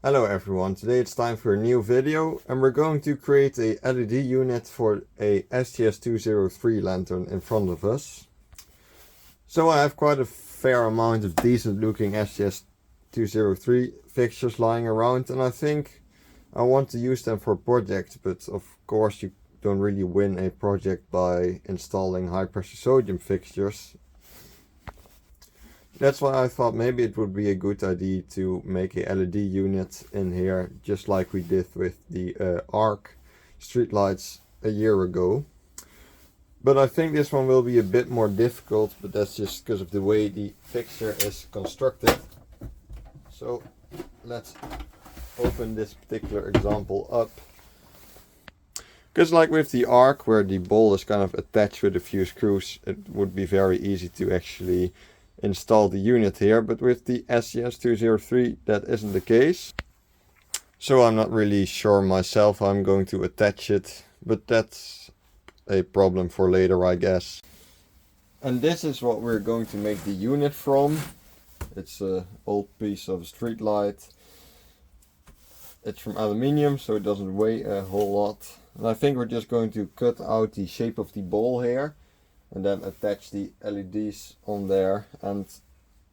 Hello everyone, today it's time for a new video and we're going to create a LED unit for a SGS203 lantern in front of us. So I have quite a fair amount of decent looking SGS203 fixtures lying around, and I think I want to use them for projects, but of course you don't really win a project by installing high pressure sodium fixtures. That's why I thought maybe it would be a good idea to make a LED unit in here, just like we did with the arc streetlights a year ago. But I think this one will be a bit more difficult, but that's just because of the way the fixture is constructed. So let's open this particular example up. Because like with the arc, where the ball is kind of attached with a few screws, it would be very easy to actually install the unit here, but with the SGS203 that isn't the case. So I'm not really sure myself how I'm going to attach it, but that's a problem for later, I guess. And this is what we're going to make the unit from. It's an old piece of street light. It's from aluminium, so it doesn't weigh a whole lot. And I think we're just going to cut out the shape of the ball here and then attach the LEDs on there. And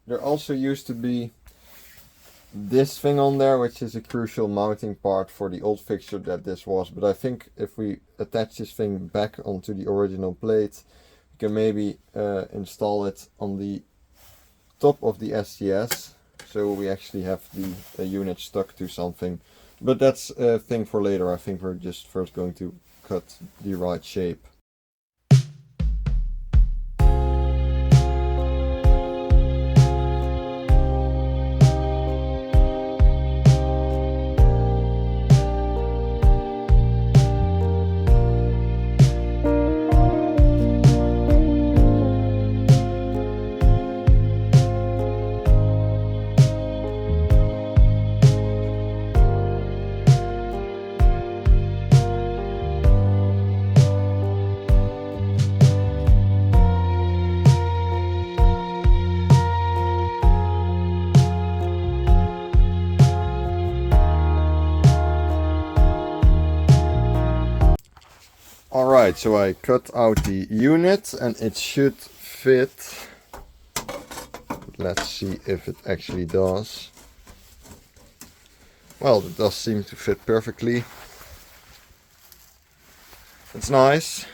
there also used to be this thing on there, which is a crucial mounting part for the old fixture that this was. But I think if we attach this thing back onto the original plate, we can maybe install it on the top of the SGS, so we actually have the unit stuck to something. But that's a thing for later. I think we're just first going to cut the right shape. Alright, so I cut out the unit and it should fit. Let's see if it actually does. Well, it does seem to fit perfectly. It's nice.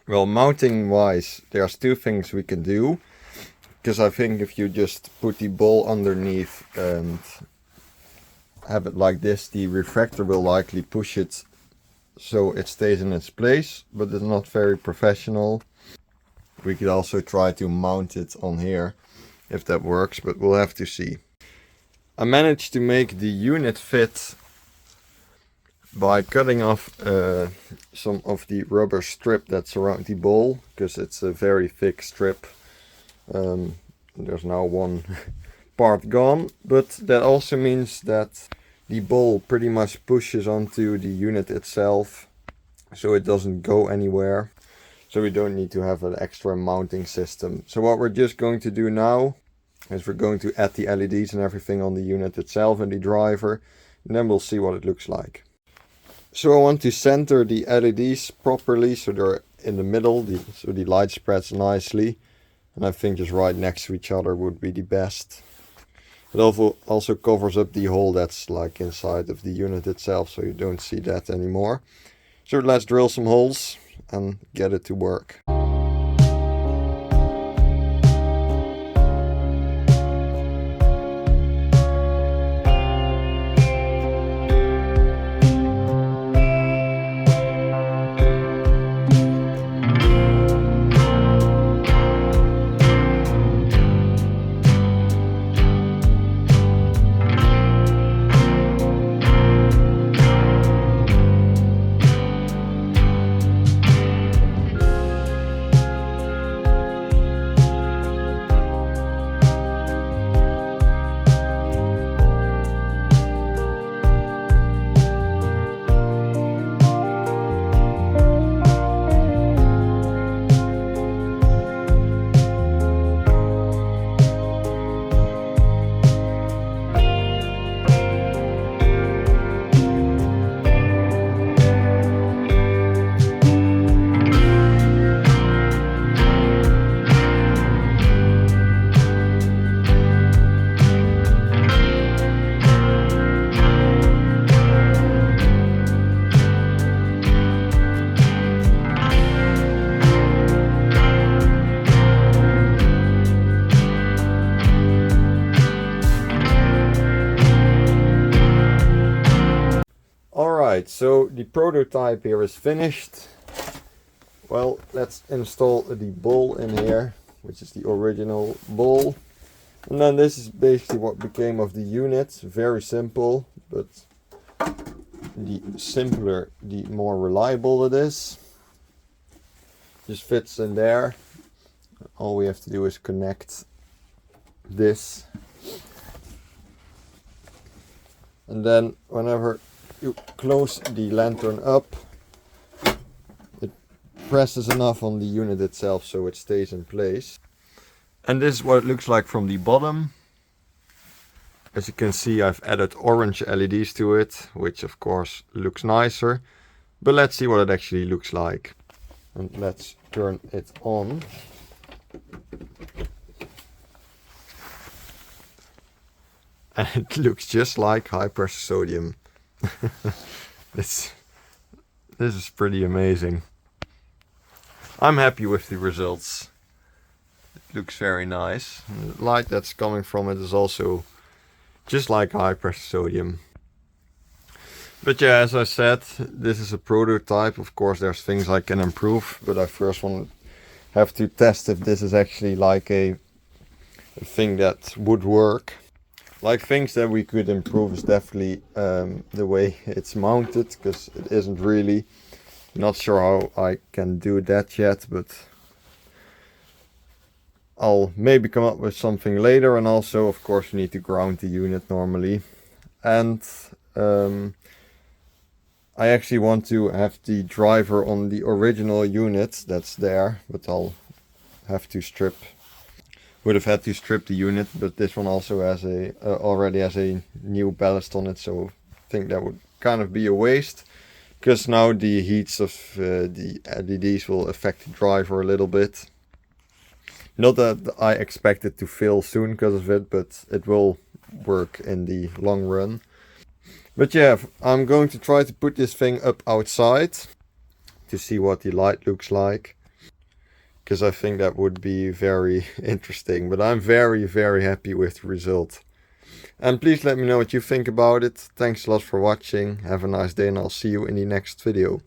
Well, mounting wise, there's two things we can do. Because I think if you just put the ball underneath and have it like this, the refractor will likely push it so it stays in its place, but it's not very professional. We could also try to mount it on here if that works, but we'll have to see. I managed to make the unit fit by cutting off some of the rubber strip that's around the ball, because it's a very thick strip. There's now one part gone, but that also means that the ball pretty much pushes onto the unit itself, so it doesn't go anywhere. So we don't need to have an extra mounting system. So what we're just going to do now is we're going to add the LEDs and everything on the unit itself and the driver, and then we'll see what it looks like. So I want to center the LEDs properly so they're in the middle, so the light spreads nicely. And I think just right next to each other would be the best. It also covers up the hole that's like inside of the unit itself, so you don't see that anymore. So let's drill some holes and get it to work. Alright, so the prototype here is finished. Well, let's install the bowl in here, which is the original bowl. And then this is basically what became of the unit. Very simple, but the simpler, the more reliable it is. Just fits in there. All we have to do is connect this. And then whenever you close the lantern up, it presses enough on the unit itself so it stays in place. And this is what it looks like from the bottom. As you can see, I've added orange LEDs to it, which of course looks nicer. But let's see what it actually looks like. And let's turn it on. And it looks just like high pressure sodium. This is pretty amazing. I'm happy with the results. It looks very nice. And the light that's coming from it is also just like high pressure sodium. But yeah, as I said, this is a prototype. Of course there's things I can improve, but I first have to test if this is actually like a thing that would work. Like things that we could improve is definitely the way it's mounted, because it isn't really. Not sure how I can do that yet, but I'll maybe come up with something later. And also, of course, you need to ground the unit normally. And I actually want to have the driver on the original unit that's there, but I'll have to strip. Would have had to strip the unit, but this one also has already has a new ballast on it, so I think that would kind of be a waste, because now the heats of the LEDs will affect the driver a little bit. Not that I expect it to fail soon because of it, but it will work in the long run. But yeah, I'm going to try to put this thing up outside to see what the light looks like, because I think that would be very interesting. But I'm very, very happy with the result. And please let me know what you think about it. Thanks a lot for watching. Have a nice day, and I'll see you in the next video.